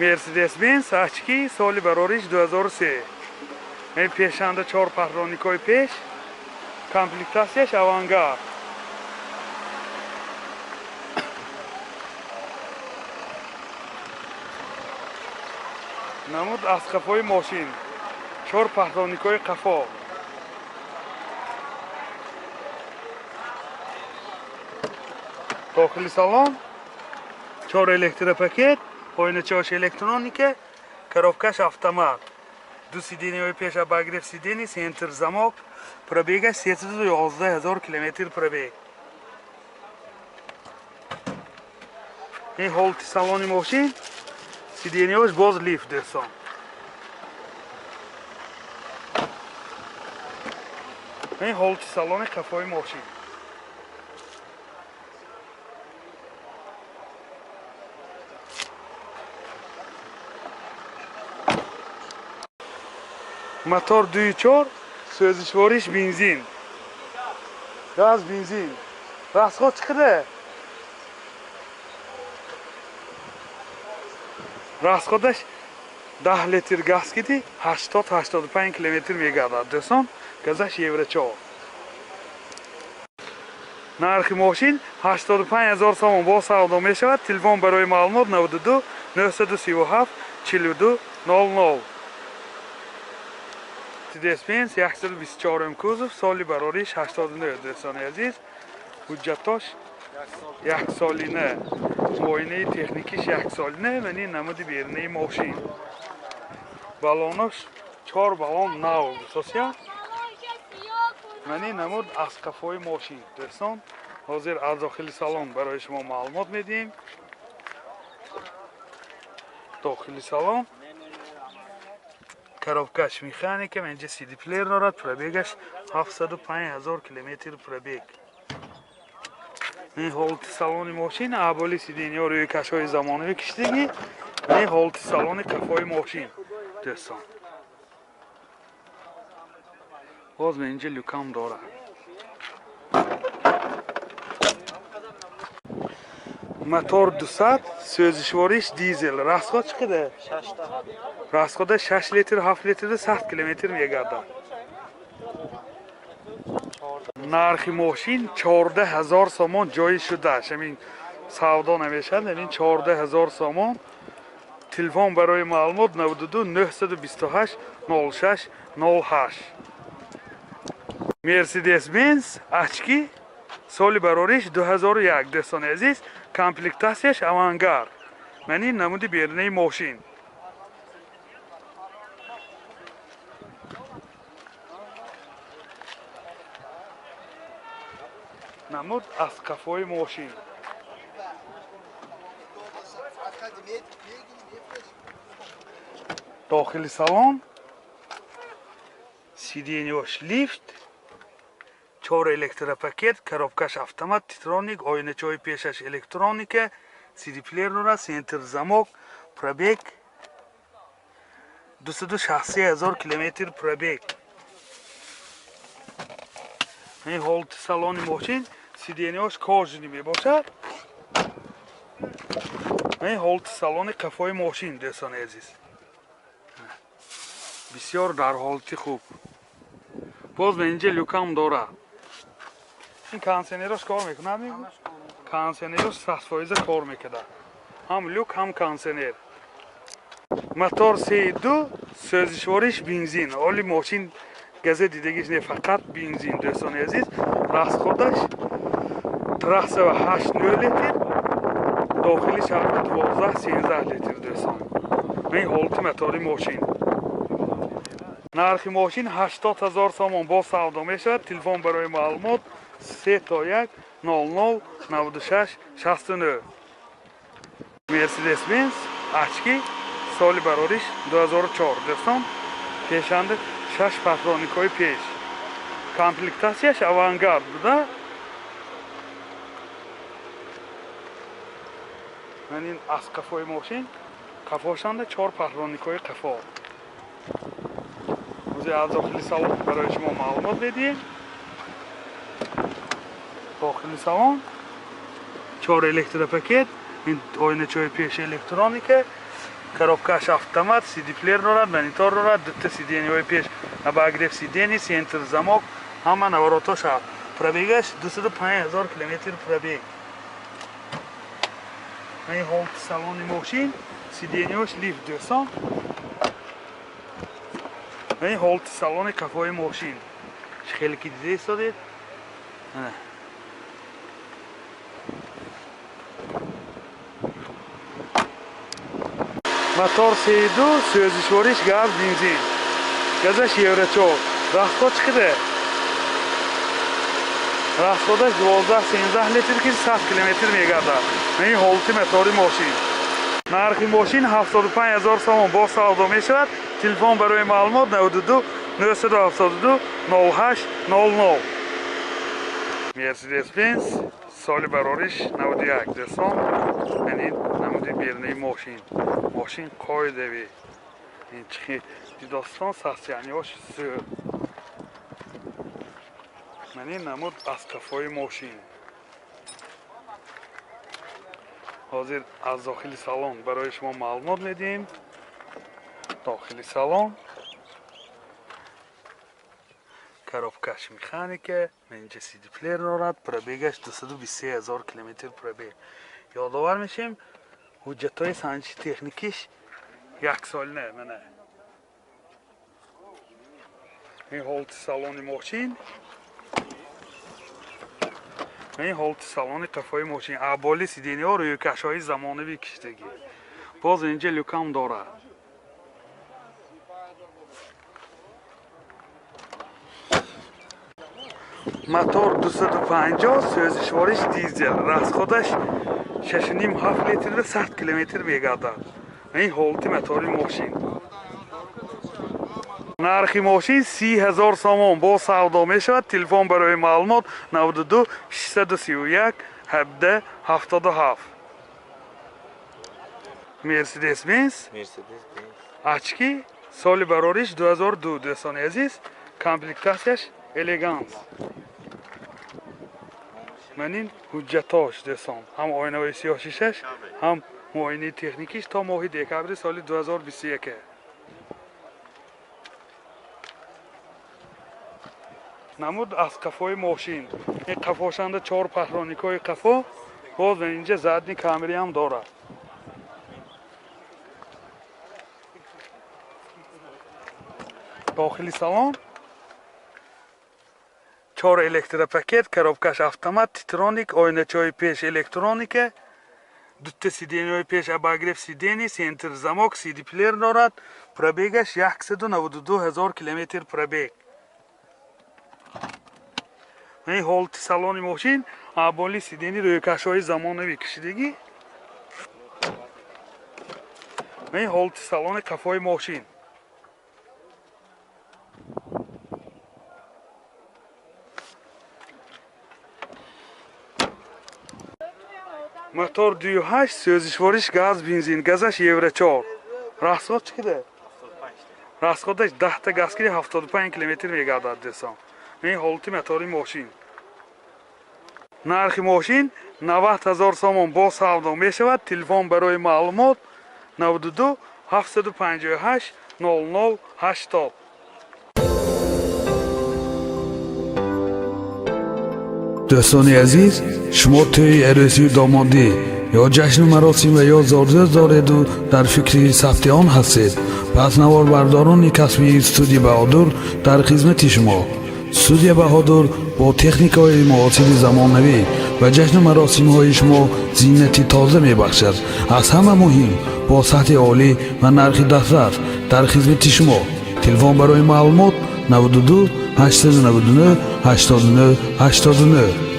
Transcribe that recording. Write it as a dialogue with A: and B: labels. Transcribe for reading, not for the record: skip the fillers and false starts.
A: Mercedes-Benz очки соли барориш 2003. این پیشنده 4 پهلوانیکای پیش کامپلیکتاسیش авангард. نمود از قفای ماشین 4 پهلوانیکای قفا. داخل سالن 4 электропакет, oynachosh elektronika, коробкаш автомат. دو سیدینی پیش باگریف سیدینی سنتر زماک پربیگه 311,000 کیلومتر پربیگ. این هولت سالن ماشین سیدینیاش باز لیفت دستان. این هولت سالن قفای ماشین. Motor 2.4 sözüşvorish benzin. Gaz benzin. Rasxod chiqdi. Rasxodash 10 litr gaz kedi 80-85 km megadi. Deson gazash evro 4. Narxi moshin 85,000 somon bo savdo meshavad. Telefon baroy ma'lumot 92 937 42 00. Mercedes-Benz 124 kuzov soli barorish 89 do'ston aziz. Hujjatosh 1 soline. Muoyinai texnikish 1 soline. Mani namudi bernai moshin. Balonosh 4 balon nav asosiya. Mani namud az qafoy moshin do'ston. Hozir az daxili salon baroy shoma ma'lumot mediyim. Daxili salon коробкаш механика, менче CD плеер дорад, пробегаш 75,000 километр пробег. این هولت سالن ماشین اولی سیدینیا روی کشوی زمانوی کشیدگی. این هولت سالن کفای ماشین دوستان. باز به اینجا لوکام داره. موتور 200 سوزشواریش دیزل. расход چقدر؟ 6 تا. расход 6 لیتر 7 لیتر 100 کیلومتر میگرده. نرخ ماشین 14,000 سومون جای شده. همین سودا نمیشه. همین 14,000 سومون. تلفن برای معلومات 92 928 06 08. Mercedes-Benz очки соли барориш 2001 دوستان عزیز. کامپلیکتاسیش авангард. منی نمودی بیرنی ماشین. نمود از قفای ماشین. داخل سالن سیدینیاش لیفت 4 электропакет, коробкаш автомат, титроник, oynachoy peshash elektronika, CD player dora, center zamok, пробег 260,000 километр пробег. این هولت سالن ماشین سیدینیاش کاژنی میباشد. این هولت سالن قفای ماشین دوستان عزیز. بسیار در حالت خوب. باز به اینجا لوکام داره. این کانسنراش کار میکنه میگم. کانسنراش 100% کار میکنه. هم لوک هم کانسنر. موتور 32 سوزشواریش بنزین. اولی ماشین گاز دیدگیش نه فقط بنزین دوستان عزیز. расходش 308 لیتر. داخلیش 12-13 لیتر دوستان. این هولت موتور ماشین. نرخ ماشین 80,000 سومون با سودا میشود. تلفن برای معلومات 321 00 96 69. Mercedes-Benz очки соли барориш 2004 دوستان. پیشنده 6 پهلوانیکای پیش. کامپلیکتاسیش авангард بوده. من این از قفای ماشین قفاشنده 4 پهلوانیکای قفا. از داخلی سالن برای شما معلومات بدیم. داخلی سالن 4 электропакет, این oynachoy پیش الکترونیکه, коробкаш автомат, CD-плеер дорад, монитор дорад, дутта сиденияи пеш, обогрев сидений, центр замок, ҳама наворотоша. Пробегаш 25000 км пробег. این حالت سالن ماشین سیدینیاش لیف 200 این حالت سالن کفای ماشین خیلی که دیده ایستادید موتور 32 سوزشوارش گاز بنزین گازش یورو 4 راهکار چقدره راهکارش 12-13 لیتر که 100 کیلومتر میگرده این حالت موتور ماشین نرخ ماشین 75000 سوم با سودا میشود تلفن برای معلومات 92 972 08 00 مرسدس بنز سال برارش 91 دسامبر یعنی نمودی بیرنی ماشین کای دوی این چی دیداستان ساسیانیاش سر یعنی نمود از کفای ماشین حاضر از داخل سالن برای شما معلومات میدیم داخل سالن коробкаш механике اینجا CD плеер دارد پربیگش 223000 کیلومتر پربیگ یادآور میشیم حجتهای سنجشی تکنیکیش 1 سال نه منه این حالت سالن ماشین این حالت سالن کفای ماشین ابالی سیدینی ها روی کشهای زمانوی کشیدگی باز اینجا لوکام داره موتور 250 سوزشوارش دیزل راست خودش 6.5 لیتر 100 کیلومتر میگرده این حالت موتور ماشین نرخ ماشین 30000 سوم با سودا میشود تلفن برای معلومات 92 631 17 77 مرسدس بنز очки سال برارش 2002 دوستان عزیز کامپلکتاسیش الگانس منین حجتاش دوستان هم آینه سیاه شیشش هم معاینه تکنیکیش تا ماه دکبر سال 2021 نمود از قفای ماشین این قفاشنده 4 پهلانیکای قفا باز اینجا زدنی کامری هم داره داخلی سالن 4 الکتروپاکت коробкаш автомат титроник ойначаи пеш электроника дутта сиденияи пеш обогрев сидений центр замок CD плеер дорад пробегаш 192000 километр пробег این حالت سالن ماشین ابالی سیدنی روی کشهای زمانوی کشیدگی این حالت سالن کفای ماشین موتور 28 سوزشوارش گاز بنزین گازش یورو 4 راهکار چقدره راهکارش 10 تا گازگیری 75 کیلومتر میگردد دوستان این حالت موتور ماشین نرخ ماشین 90000 سوم با سودا میشود تلفن برای معلومات 92 758 00 80
B: دوستان عزیز شما توی عروسی دامادی یا جشن مراسم و یا زارزه دارید و در فکر ثبت آن هستید پس نوار برداران کسبی استودیو بهادر در خدمت شما استودیو بهادر با تکنیک های معاصر زمانوی و جشن مراسم های شما زینتی تازه می بخشد از همه مهم با سطح عالی و نرخ دسترس در خدمت شما تلفن برای معلومات 92 899 89 89